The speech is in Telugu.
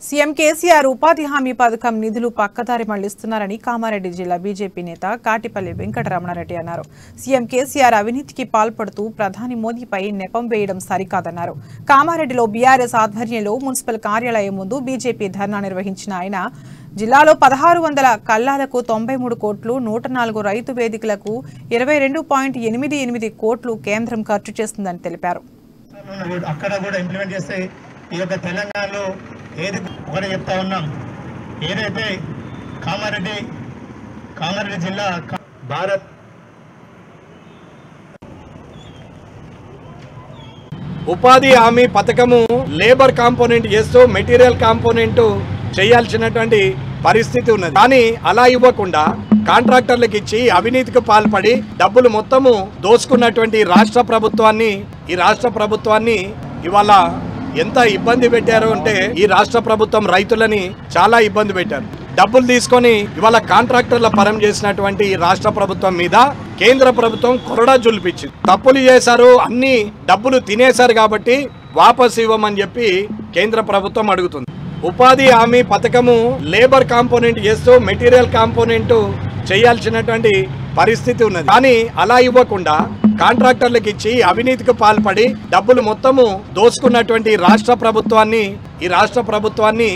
సీఎం కేసీఆర్ ఉపాధి హామీ పథకం నిధులు పక్కదారి మళ్లిస్తున్నారని కామారెడ్డి జిల్లా బీజేపీ నేత కాటిపల్లి వెంకటరమణారెడ్డి అన్నారు. సీఎం కేసీఆర్ అవినీతికి పాల్పడుతూ ప్రధాని మోదీపై నెపం వేయడం సరికాదన్నారు. కామారెడ్డిలో బీఆర్ఎస్ ఆధ్వర్యంలో మున్సిపల్ కార్యాలయం ముందు బీజేపీ ధర్నా నిర్వహించిన ఆయన జిల్లాలో 1600 కల్లాలకు 93 కోట్లు, 104 రైతు వేదికలకు 22.88 కోట్లు కేంద్రం ఖర్చు చేస్తుందని తెలిపారు. అక్కడ కూడా ఇంప్లిమెంట్ చేస్తే ఈ యొక్క తెలంగాణలో ఏది ఒకటి చెప్తా ఉన్నాం. ఏదైతే కామారెడ్డి జిల్లా భారత్ ఉపాధి హామీ పథకము లేబర్ కాంపోనెంట్ చేస్తూ మెటీరియల్ కాంపోనెంట్ చేయాల్సినటువంటి పరిస్థితి ఉన్నది. కానీ అలా ఇవ్వకుండా కాంట్రాక్టర్లకు ఇచ్చి అవినీతికి పాల్పడి డబ్బులు మొత్తము దోచుకున్నటువంటి ఈ రాష్ట్ర ప్రభుత్వాన్ని ఇవాళ ఎంత ఇబ్బంది పెట్టారు అంటే ఈ రాష్ట్ర ప్రభుత్వం రైతులని చాలా ఇబ్బంది పెట్టారు. డబ్బులు తీసుకొని ఇవాళ కాంట్రాక్టర్ల పరం చేసినటువంటి ఈ రాష్ట్ర ప్రభుత్వం మీద కేంద్ర ప్రభుత్వం కొరడా జులిపించింది. తప్పులు చేశారు, అన్ని డబ్బులు తినేశారు కాబట్టి వాపసు ఇవ్వమని చెప్పి కేంద్ర ప్రభుత్వం అడుగుతుంది. ఉపాధి హామీ పథకము లేబర్ కాంపోనెంట్ చేస్తూ మెటీరియల్ కాంపోనెంట్ చేయాల్సినటువంటి పరిస్థితి ఉన్నది. కానీ అలా ఇవ్వకుండా కాంట్రాక్టర్లకు ఇచ్చి అవినీతికి పాల్పడి డబ్బులు మొత్తము దోచుకున్నటువంటి ఈ రాష్ట్ర ప్రభుత్వాన్ని